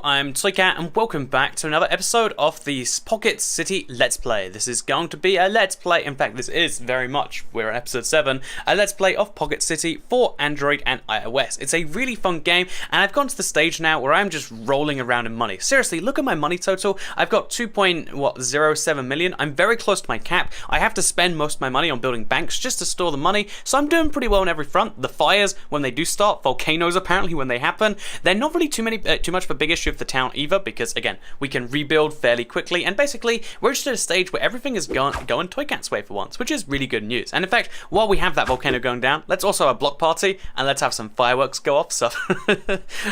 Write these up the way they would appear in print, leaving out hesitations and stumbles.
I'm Toycat and welcome back to another episode of the Pocket City Let's Play. This is going to be a Let's Play, in fact this is very much, we're on episode 7, a Let's Play of Pocket City for Android and iOS. It's a really fun game and I've gone to the stage now where I'm just rolling around in money. Seriously, look at my money total. I've got 2.07 million. I'm very close to my cap. I have to spend most of my money on building banks just to store the money, so I'm doing pretty well on every front. The fires, when they do start, volcanoes apparently when they happen, they're not really too much of a big issue of the town either, because again, we can rebuild fairly quickly, and basically we're just at a stage where everything is going Toycat's way for once, which is really good news. And in fact, while we have that volcano going down, let's also have a block party and let's have some fireworks go off. So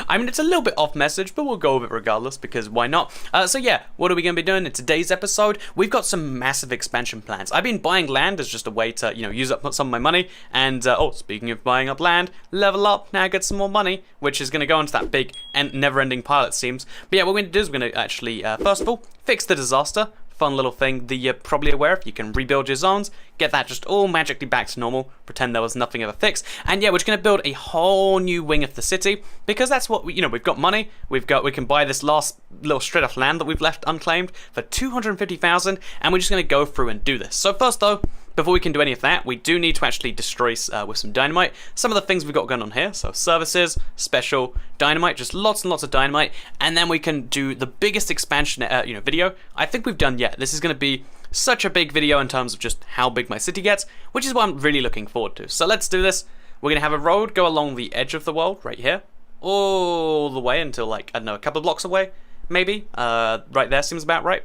I mean, it's a little bit off message, but we'll go with it regardless, because why not? So yeah, what are we going to be doing in today's episode? We've got some massive expansion plans. I've been buying land as just a way to, use up some of my money, and oh, speaking of buying up land, level up, now get some more money, which is going to go into that big and never-ending pile, it seems. But yeah, what we're going to do is we're going to actually, first of all, fix the disaster. Fun little thing that you're probably aware of. You can rebuild your zones, get that just all magically back to normal, pretend there was nothing ever fixed, and yeah, we're just going to build a whole new wing of the city, because that's what we've got money, we can buy this last little strip of land that we've left unclaimed for 250,000, and we're just going to go through and do this. So first though, before we can do any of that, we do need to actually destroy with some dynamite some of the things we've got going on here. So services, special, dynamite, just lots and lots of dynamite, and then we can do the biggest expansion video I think we've done yet. This is going to be such a big video in terms of just how big my city gets, which is what I'm really looking forward to. So let's do this. We're going to have a road go along the edge of the world right here, all the way until, like, I don't know, a couple of blocks away, maybe. Right there seems about right.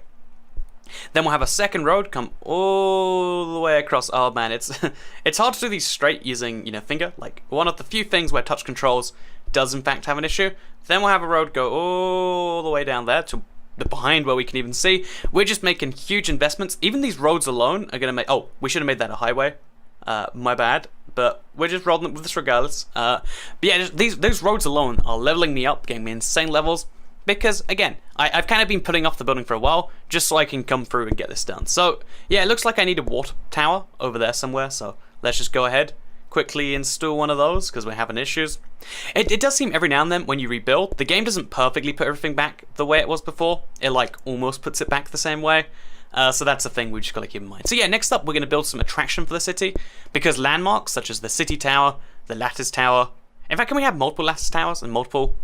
Then we'll have a second road come all the way across. Oh man, it's hard to do these straight using finger. Like, one of the few things where touch controls does in fact have an issue. Then we'll have a road go all the way down there to the behind where we can even see. We're just making huge investments. Even these roads alone are gonna make. Oh, we should have made that a highway. My bad. But we're just rolling with this regardless. But yeah, those roads alone are leveling me up, getting me insane levels. Because, again, I've kind of been putting off the building for a while, just so I can come through and get this done. So, yeah, it looks like I need a water tower over there somewhere, so let's just go ahead, quickly install one of those, because we're having issues. It does seem every now and then, when you rebuild, the game doesn't perfectly put everything back the way it was before. It, like, almost puts it back the same way. So that's a thing we just got to keep in mind. So yeah, next up, we're going to build some attraction for the city, because landmarks, such as the city tower, the lattice tower... In fact, can we have multiple lattice towers and multiple...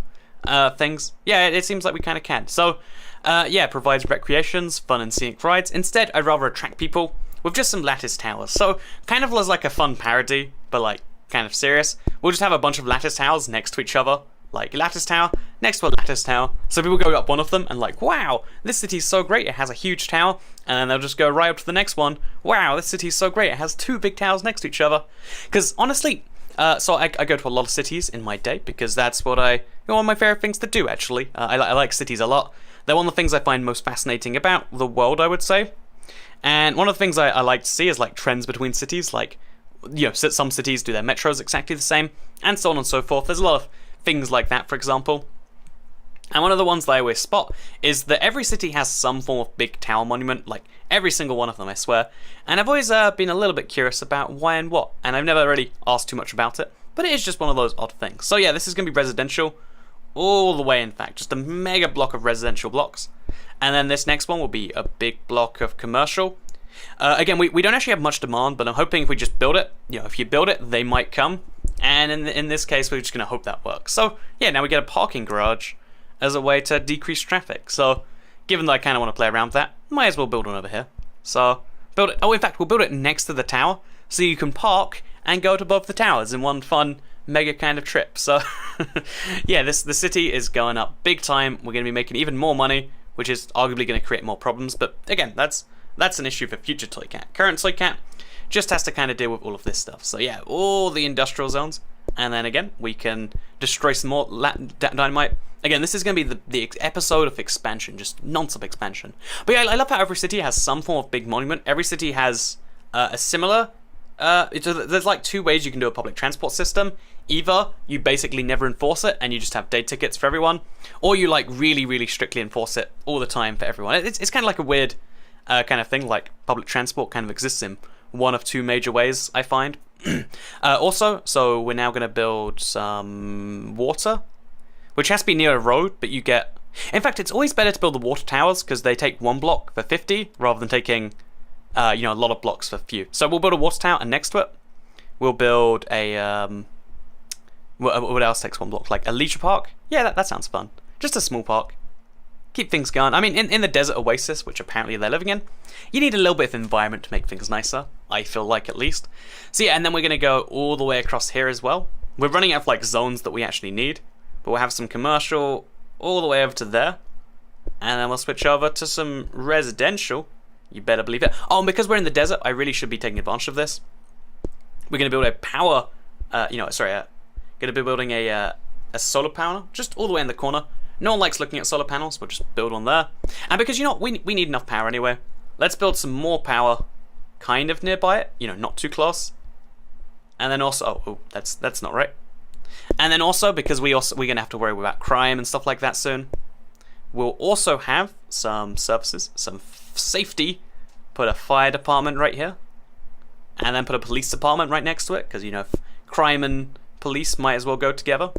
things? Yeah, it seems like we kind of can. So, yeah, provides recreations, fun and scenic rides. Instead, I'd rather attract people with just some lattice towers. So, kind of as like a fun parody, but like, kind of serious. We'll just have a bunch of lattice towers next to each other. Like, lattice tower, next to a lattice tower. So people go up one of them and like, wow, this city's so great, it has a huge tower. And then they'll just go right up to the next one. Wow, this city's so great, it has two big towers next to each other. Because, honestly... so I go to a lot of cities in my day, because that's what one of my favorite things to do, actually. I like cities a lot. They're one of the things I find most fascinating about the world, I would say. And one of the things I like to see is like trends between cities, like, some cities do their metros exactly the same, and so on and so forth. There's a lot of things like that, for example. And one of the ones that I always spot is that every city has some form of big tower monument, like every single one of them, I swear. And I've always been a little bit curious about why and what, and I've never really asked too much about it, but it is just one of those odd things. So yeah, this is going to be residential, all the way in fact, just a mega block of residential blocks. And then this next one will be a big block of commercial. Again, we don't actually have much demand, but I'm hoping if we just build it, if you build it, they might come. And in this case, we're just going to hope that works. So yeah, now we get a parking garage as a way to decrease traffic. So, given that I kind of want to play around with that, might as well build one over here. So, build it. Oh, in fact, we'll build it next to the tower, so you can park and go to both the towers in one fun, mega kind of trip. So, yeah, the city is going up big time. We're going to be making even more money, which is arguably going to create more problems. But again, that's an issue for future Toycat. Current Toycat just has to kind of deal with all of this stuff. So yeah, all the industrial zones. And then again, we can destroy some more dynamite. Again, this is going to be the episode of expansion, just non-stop expansion. But yeah, I love how every city has some form of big monument. Every city has a similar... there's like two ways you can do a public transport system. Either you basically never enforce it and you just have day tickets for everyone, or you like really, really strictly enforce it all the time for everyone. It's kind of like a weird kind of thing, like public transport kind of exists in one of two major ways, I find. Also, so we're now going to build some water, which has to be near a road, but you get In fact, it's always better to build the water towers because they take 1 block for 50 rather than taking, a lot of blocks for few. So we'll build a water tower, and next to it, we'll build a, what else takes 1 block? Like a leisure park? Yeah, that sounds fun. Just a small park. Keep things going. I mean, in the desert oasis, which apparently they're living in, you need a little bit of environment to make things nicer. I feel like, at least. So yeah, and then we're going to go all the way across here as well. We're running out of like zones that we actually need, but we'll have some commercial all the way over to there, and then we'll switch over to some residential. You better believe it. Oh, and because we're in the desert, I really should be taking advantage of this. We're going to build a power, going to be building a solar panel just all the way in the corner. No one likes looking at solar panels. We'll just build one there. And because, we need enough power anyway, let's build some more power kind of nearby it. Not too close. And then also, oh, that's not right. And then also, because we're going to have to worry about crime and stuff like that soon, we'll also have some services, some safety. Put a fire department right here. And then put a police department right next to it, because, crime and police might as well go together.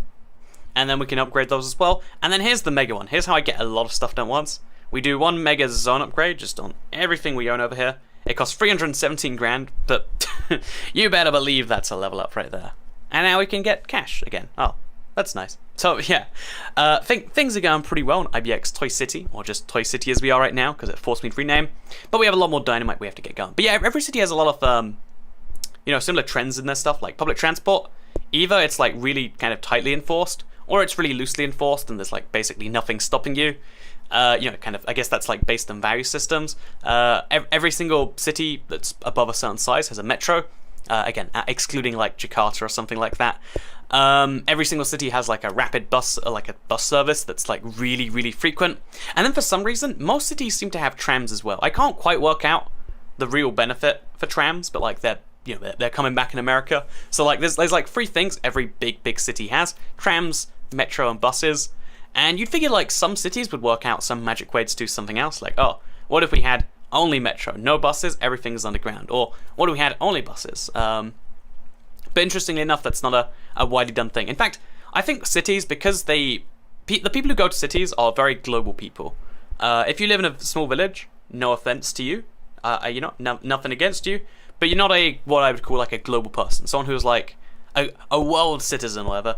And then we can upgrade those as well. And then here's the mega one. Here's how I get a lot of stuff done once. We do 1 mega zone upgrade just on everything we own over here. It costs 317 grand, but you better believe that's a level up right there. And now we can get cash again. Oh, that's nice. So yeah, things are going pretty well in IBX Toy City, or just Toy City as we are right now, because it forced me to rename. But we have a lot more dynamite we have to get going. But yeah, every city has a lot of similar trends in their stuff, like public transport. Either it's like really kind of tightly enforced, or it's really loosely enforced and there's like basically nothing stopping you. Kind of, I guess that's like based on value systems. Every single city that's above a certain size has a metro. Again, excluding like Jakarta or something like that. Every single city has like a rapid bus, like a bus service that's like really, really frequent. And then for some reason, most cities seem to have trams as well. I can't quite work out the real benefit for trams, but like they're coming back in America. So like there's like 3 things every big city has: trams, metro, and buses. And you'd figure like some cities would work out some magic way to do something else. Like, oh, what if we had only metro, no buses, everything's underground? Or what if we had only buses? But interestingly enough, that's not a widely done thing. In fact, I think cities, because the people who go to cities are very global people. If you live in a small village, no offense to you, nothing against you, but you're not what I would call like a global person, someone who's like a world citizen or whatever.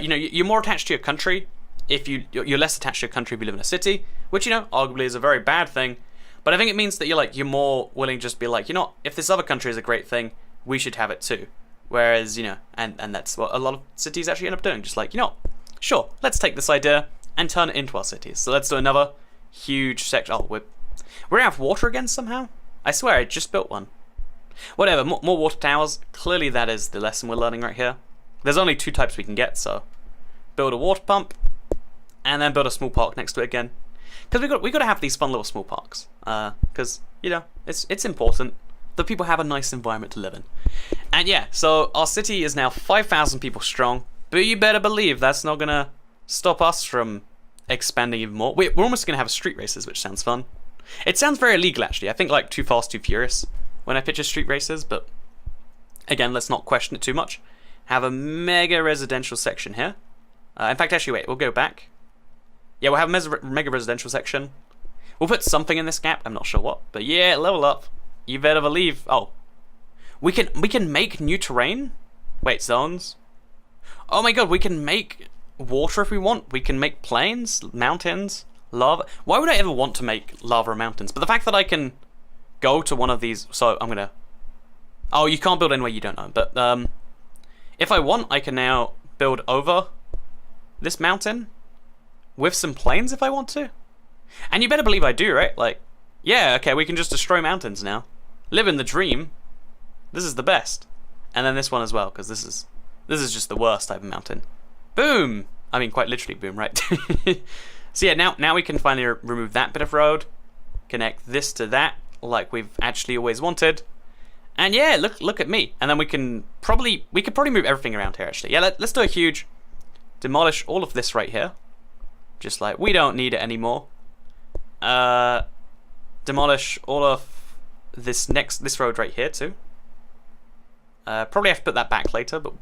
You're more attached to your country. If you're less attached to your country if you live in a city, which arguably is a very bad thing. But I think it means that you're more willing to just be like, if this other country is a great thing, we should have it too. Whereas, and that's what a lot of cities actually end up doing. Just like, sure, let's take this idea and turn it into our cities. So let's do another huge section. Oh, we're out of water again somehow? I swear I just built one. Whatever, more water towers. Clearly that is the lesson we're learning right here. There's only 2 types we can get, so build a water pump and then build a small park next to it again. Because we got to have these fun little small parks. Because, it's important that people have a nice environment to live in. And yeah, so our city is now 5,000 people strong, but you better believe that's not going to stop us from expanding even more. We're almost going to have street races, which sounds fun. It sounds very illegal, actually. I think like Too Fast, Too Furious when I picture street races, but again, let's not question it too much. Have a mega residential section here. In fact, actually, wait, we'll go back. Yeah, we'll have a mega residential section. We'll put something in this gap. I'm not sure what, but yeah, level up. You better believe. Oh, we can make new terrain. Wait, zones. Oh my god, we can make water if we want. We can make plains, mountains, lava. Why would I ever want to make lava or mountains? But the fact that I can go to one of these. So I'm gonna. Oh, you can't build anywhere you don't know. But if I want, I can now build over this mountain with some plains if I want to. And you better believe I do, right? Like, yeah, okay, we can just destroy mountains now. Live in the dream. This is the best. And then this one as well, because this is just the worst type of mountain. Boom! I mean, quite literally boom, right? So yeah, now we can finally remove that bit of road, connect this to that, like we've actually always wanted. And yeah, look at me. And then we could probably move everything around here, actually. Yeah, let's do a huge demolish all of this right here. Just like, we don't need it anymore. Demolish all of this road right here too. Probably have to put that back later, but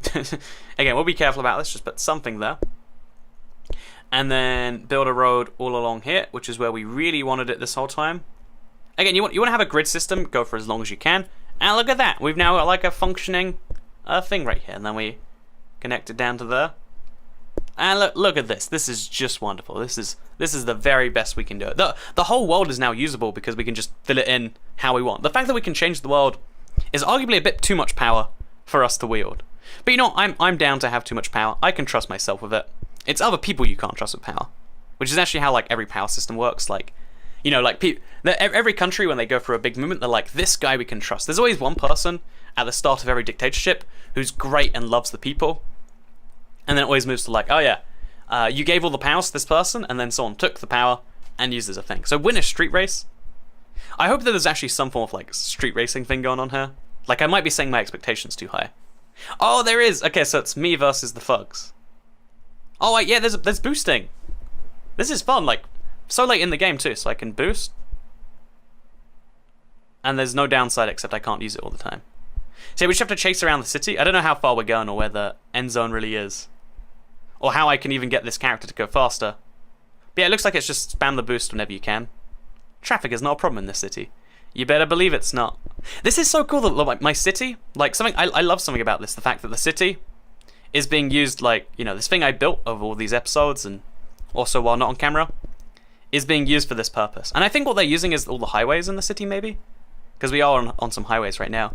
again, we'll be careful about this. Just put something there. And then build a road all along here, which is where we really wanted it this whole time. Again, you want to have a grid system, go for as long as you can. And look at that, we've now got like a functioning thing right here. And then we connect it down to there. And look at this. This is just wonderful. This is the very best we can do it. The whole world is now usable because we can just fill it in how we want. The fact that we can change the world is arguably a bit too much power for us to wield. But you know, I'm down to have too much power. I can trust myself with it. It's other people you can't trust with power, which is actually how like every power system works. Like, you know, like every country when they go through a big movement, they're like, this guy we can trust. There's always one person at the start of every dictatorship who's great and loves the people. And then it always moves to like, oh yeah, you gave all the powers to this person, and then someone took the power and used it as a thing. So win a street race. I hope that there's actually some form of like street racing thing going on here. Like I might be setting my expectations too high. Oh, there is. Okay, so it's me versus the thugs. Oh wait, yeah, there's boosting. This is fun. Like so late in the game too, so I can boost. And there's no downside except I can't use it all the time. So we just have to chase around the city. I don't know how far we're going or where the end zone really is. Or how I can even get this character to go faster. But yeah, it looks like it's just spam the boost whenever you can. Traffic is not a problem in this city. You better believe it's not. This is so cool that like my city, like something I love something about this, the fact that the city is being used like, you know, this thing I built over all these episodes and also while not on camera is being used for this purpose. And I think what they're using is all the highways in the city maybe, because we are on some highways right now.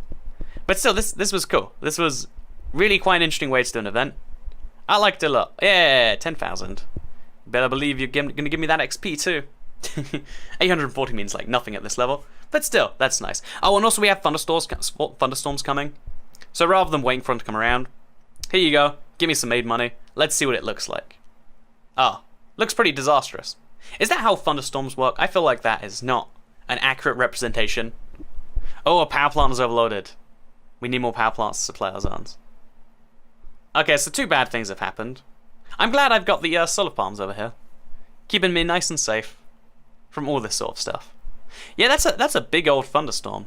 But still, this was cool. This was really quite an interesting way to do an event. I liked it a lot. Yeah, 10,000. Better believe you're gonna give me that XP too. 840 means like nothing at this level, but still, that's nice. Oh, and also we have thunderstorms coming. So rather than waiting for them to come around, here you go. Give me some aid money. Let's see what it looks like. Ah, looks pretty disastrous. Is that how thunderstorms work? I feel like that is not an accurate representation. Oh, a power plant is overloaded. We need more power plants to supply our zones. Okay, so two bad things have happened. I'm glad I've got the solar farms over here, keeping me nice and safe from all this sort of stuff. Yeah, that's a big old thunderstorm.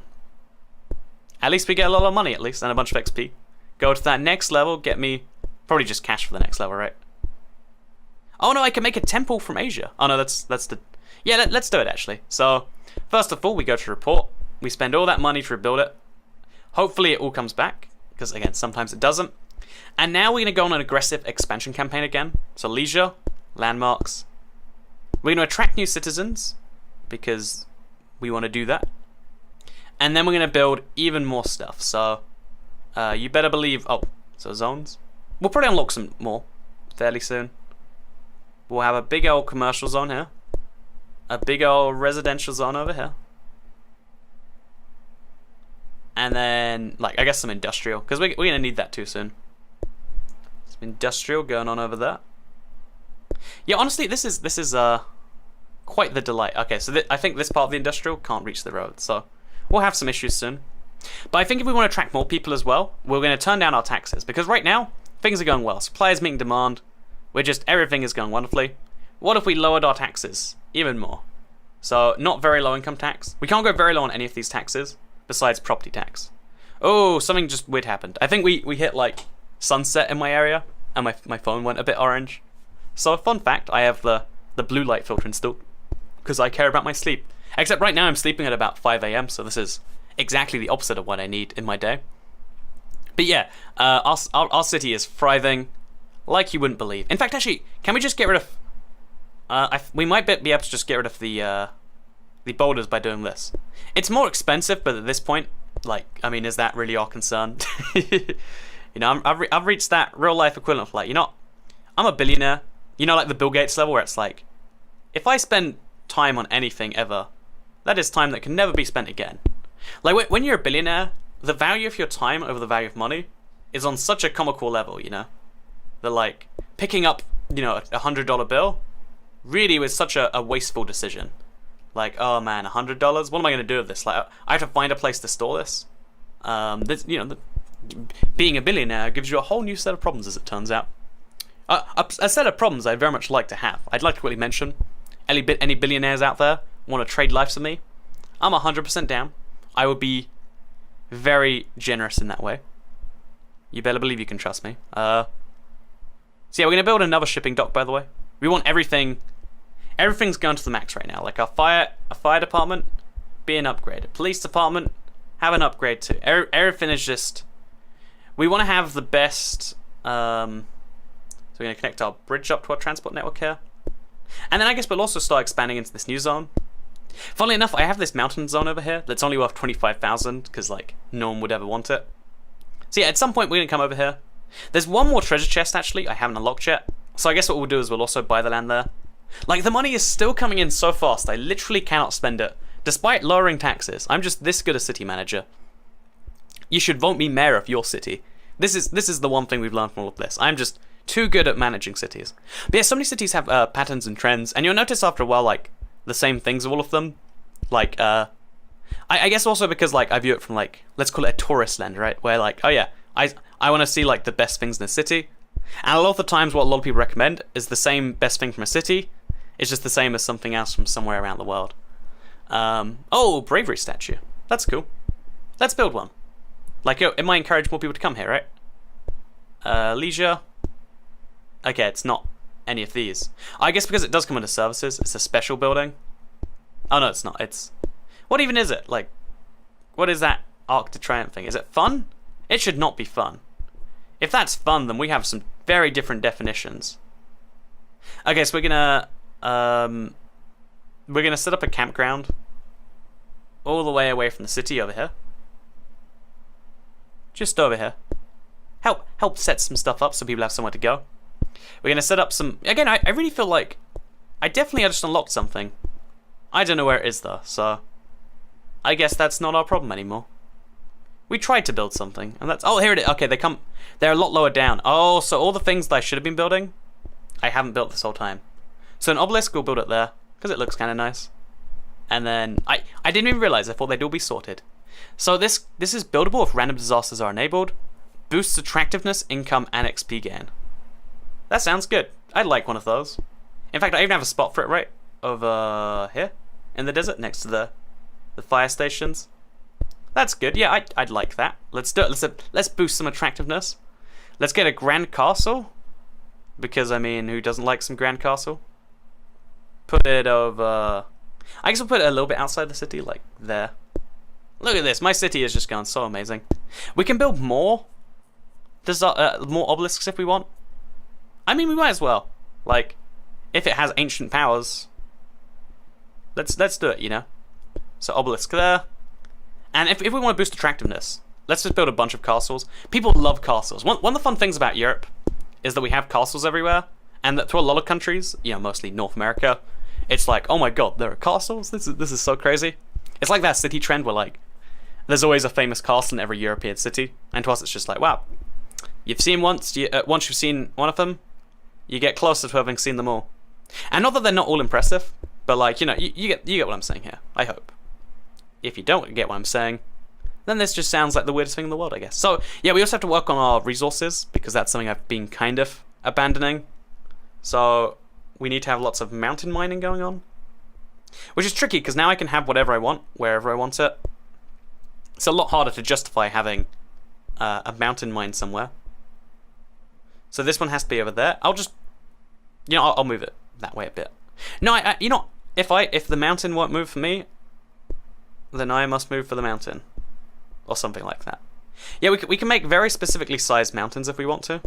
At least we get a lot of money, at least, and a bunch of XP. Go to that next level, get me probably just cash for the next level, right? Oh no, I can make a temple from Asia. Oh no, that's the... Yeah, let's do it actually. So, first of all, we go to report. We spend all that money to rebuild it. Hopefully it all comes back, because again, sometimes it doesn't. And now we're going to go on an aggressive expansion campaign again. So leisure, landmarks. We're going to attract new citizens, because we want to do that. And then we're going to build even more stuff. So you better believe... Oh, so zones. We'll probably unlock some more fairly soon. We'll have a big old commercial zone here. A big old residential zone over here. And then, like, I guess some industrial, because we're going to need that too soon. Some industrial going on over there. Yeah, honestly, this is quite the delight. Okay, so I think this part of the industrial can't reach the road, so we'll have some issues soon. But I think if we want to attract more people as well, we're going to turn down our taxes, because right now, things are going well. Supply is meeting demand. Everything is going wonderfully. What if we lowered our taxes even more? So, not very low income tax. We can't go very low on any of these taxes, besides property tax. Oh, something just weird happened. I think we hit like sunset in my area, and my phone went a bit orange. So, fun fact, I have the blue light filter installed, because I care about my sleep. Except right now I'm sleeping at about 5 AM, so this is exactly the opposite of what I need in my day. But yeah, our city is thriving like you wouldn't believe. In fact, actually, can we just get rid of... we might be able to just get rid of the boulders by doing this. It's more expensive, but at this point, like, I mean, is that really our concern? You know, I've reached that real life equivalent of like, you know, I'm a billionaire. You know, like the Bill Gates level where it's like, if I spend time on anything ever, that is time that can never be spent again. Like when you're a billionaire, the value of your time over the value of money is on such a comical level, you know? That like, picking up, you know, $100 bill really was such a wasteful decision. Like, oh man, $100? What am I going to do with this? Like, I have to find a place to store this. You know, being a billionaire gives you a whole new set of problems, as it turns out. A set of problems I'd very much like to have. I'd like to quickly mention, any billionaires out there want to trade lives with me? I'm 100% down. I would be very generous in that way. You better believe you can trust me. So yeah, we're going to build another shipping dock, by the way. We want everything. Everything's going to the max right now. Like our fire department, being upgraded. Police department, have an upgrade too. Everything is just. We want to have the best. So we're going to connect our bridge up to our transport network here. And then I guess we'll also start expanding into this new zone. Funnily enough, I have this mountain zone over here that's only worth 25,000 because like no one would ever want it. So yeah, at some point we're going to come over here. There's one more treasure chest actually I haven't unlocked yet. So I guess what we'll do is we'll also buy the land there. Like the money is still coming in so fast, I literally cannot spend it. Despite lowering taxes, I'm just this good a city manager. You should vote me mayor of your city. This is the one thing we've learned from all of this. I'm just too good at managing cities. But yeah, so many cities have patterns and trends, and you'll notice after a while, like, the same things of all of them. Like, I guess also because, like, I view it from, like, let's call it a tourist lens, right? Where, like, oh yeah, I want to see, like, the best things in the city. And a lot of the times what a lot of people recommend is the same best thing from a city. It's just the same as something else from somewhere around the world. Oh, bravery statue. That's cool. Let's build one. Like, it might encourage more people to come here, right? Leisure. Okay, it's not any of these. I guess because it does come under services, it's a special building. Oh no, it's not. It's... What even is it? Like, what is that Arc de Triomphe thing? Is it fun? It should not be fun. If that's fun, then we have some very different definitions. Okay, so we're gonna set up a campground all the way away from the city over here. Just over here. Help set some stuff up so people have somewhere to go. We're gonna set up some... Again, I really feel like I definitely just unlocked something. I don't know where it is though, so I guess that's not our problem anymore. We tried to build something, and that's... Oh, here it is. Okay, they're a lot lower down. Oh, so all the things that I should have been building, I haven't built this whole time. So an obelisk, we'll build it there, because it looks kind of nice. And then, I didn't even realize, I thought they'd all be sorted. So this is buildable if random disasters are enabled. Boosts attractiveness, income, and XP gain. That sounds good. I'd like one of those. In fact, I even have a spot for it right over here in the desert next to the fire stations. That's good. Yeah, I'd like that. Let's do it. Let's boost some attractiveness. Let's get a grand castle. Because, I mean, who doesn't like some grand castle? Put it over... I guess we'll put it a little bit outside the city, like there. Look at this. My city is just going so amazing. We can build more. More obelisks if we want. I mean, we might as well. Like, if it has ancient powers, let's do it, you know? So obelisk there. And if we want to boost attractiveness, let's just build a bunch of castles. People love castles. One of the fun things about Europe is that we have castles everywhere, and that to a lot of countries, you know, mostly North America, it's like, oh my god, there are castles? This is so crazy. It's like that city trend where, like, there's always a famous castle in every European city, and to us it's just like, wow, you've seen once you've seen one of them, you get closer to having seen them all. And not that they're not all impressive, but like, you know, you get what I'm saying here, I hope. If you don't get what I'm saying, then this just sounds like the weirdest thing in the world, I guess. So, yeah, we also have to work on our resources, because that's something I've been kind of abandoning. So, we need to have lots of mountain mining going on. Which is tricky, because now I can have whatever I want, wherever I want it. It's a lot harder to justify having a mountain mine somewhere. So this one has to be over there. I'll just... You know, I'll move it that way a bit. No, you know, if the mountain won't move for me, then I must move for the mountain. Or something like that. Yeah, we can make very specifically sized mountains if we want to.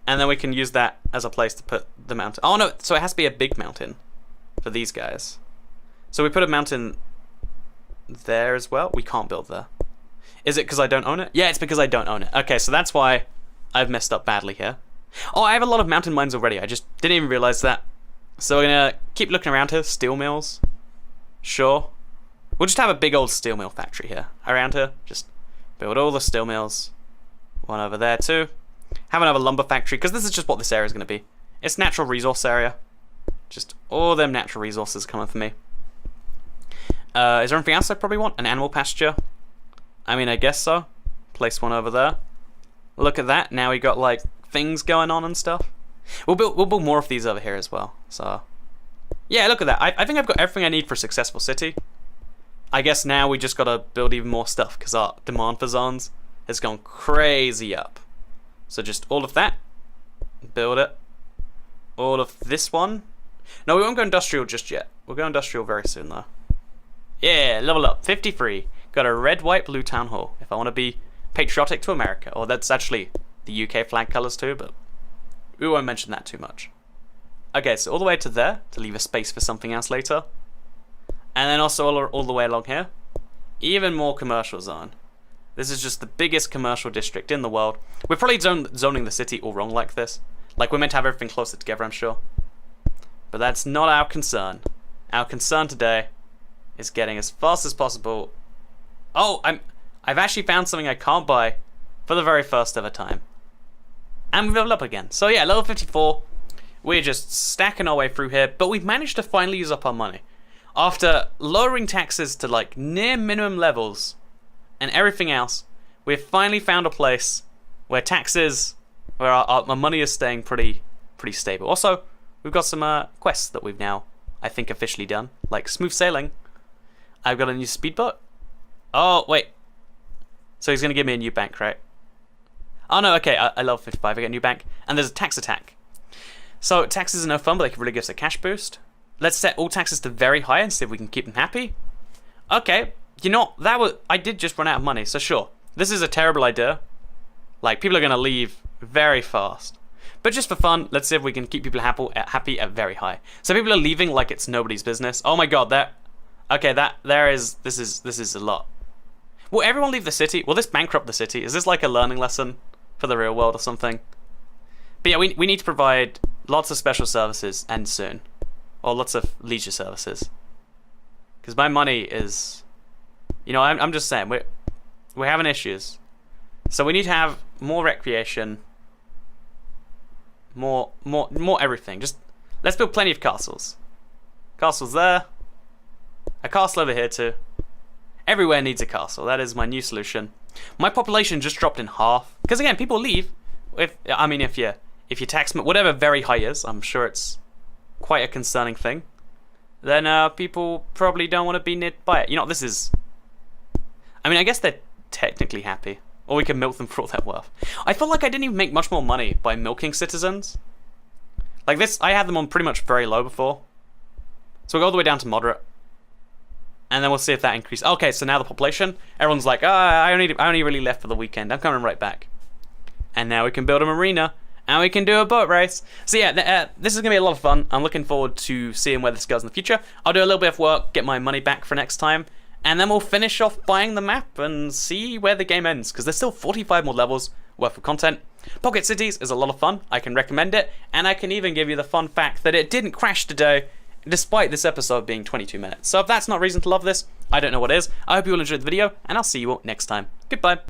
And then we can use that as a place to put the mountain. Oh no, so it has to be a big mountain for these guys. So we put a mountain there as well. We can't build there. Is it because I don't own it? Yeah, it's because I don't own it. Okay, so that's why I've messed up badly here. Oh, I have a lot of mountain mines already. I just didn't even realize that. So we're gonna keep looking around here. Steel mills. Sure. We'll just have a big old steel mill factory here. Around here. Just build all the steel mills. One over there too. Have another lumber factory, because this is just what this area is going to be. It's natural resource area. Just all them natural resources coming for me. Is there anything else I probably want? An animal pasture? I mean, I guess so. Place one over there. Look at that. Now we got, like, things going on and stuff. We'll build more of these over here as well. So, yeah, look at that. I think I've got everything I need for a successful city. I guess now we just got to build even more stuff, because our demand for zones has gone crazy up. So just all of that. Build it. all of this one. No, we won't go industrial just yet. We'll go industrial very soon, though. Yeah, level up. 53. Got a red, white, blue town hall. If I want to be patriotic to America. Or that's actually the UK flag colours too, but we won't mention that too much. Okay, so all the way to there, to leave a space for something else later. And then also all the way along here. Even more commercial zone. This is just the biggest commercial district in the world. We're probably zoning the city all wrong like this. Like, we're meant to have everything closer together, I'm sure. But that's not our concern. Our concern today is getting as fast as possible. Oh, I've actually found something I can't buy for the very first ever time. And we've leveled up again. So yeah, level 54. We're just stacking our way through here, but we've managed to finally use up our money. After lowering taxes to like near minimum levels and everything else, we've finally found a place where taxes, where our money is staying pretty stable. Also, we've got some quests that we've now, I think, officially done, like smooth sailing. I've got a new speedboat. Oh, wait. So he's going to give me a new bank, right? Oh, no, okay, I level 55, I get a new bank. And there's a tax attack. So taxes are no fun, but they can really give us a cash boost. Let's set all taxes to very high and see if we can keep them happy. Okay, you know, I did just run out of money, so sure. This is a terrible idea. Like, people are going to leave very fast. But just for fun, let's see if we can keep people happy at very high. So people are leaving like it's nobody's business. Oh my god, this is a lot. Will everyone leave the city? Will this bankrupt the city? Is this like a learning lesson for the real world or something? But yeah, we need to provide lots of special services and soon. Or lots of leisure services. Because my money is... You know, I'm just saying, we're having issues. So we need to have more recreation. More everything. Just, let's build plenty of castles. Castles there. A castle over here too. Everywhere needs a castle. That is my new solution. My population just dropped in half. Because again, people leave. If your tax, whatever very high is, I'm sure it's quite a concerning thing. Then people probably don't want to be nearby it. You know, this is... I mean, I guess they're technically happy. Or we can milk them for all they're worth. I felt like I didn't even make much more money by milking citizens. Like this, I had them on pretty much very low before. So we'll go all the way down to moderate. And then we'll see if that increases. Okay, so now the population, everyone's like, I only really left for the weekend. I'm coming right back. And now we can build a marina. And we can do a boat race. So yeah, this is going to be a lot of fun. I'm looking forward to seeing where this goes in the future. I'll do a little bit of work, get my money back for next time. And then we'll finish off buying the map and see where the game ends. Because there's still 45 more levels worth of content. Pocket Cities is a lot of fun. I can recommend it. And I can even give you the fun fact that it didn't crash today, despite this episode being 22 minutes. So if that's not reason to love this, I don't know what is. I hope you all enjoyed the video, and I'll see you all next time. Goodbye.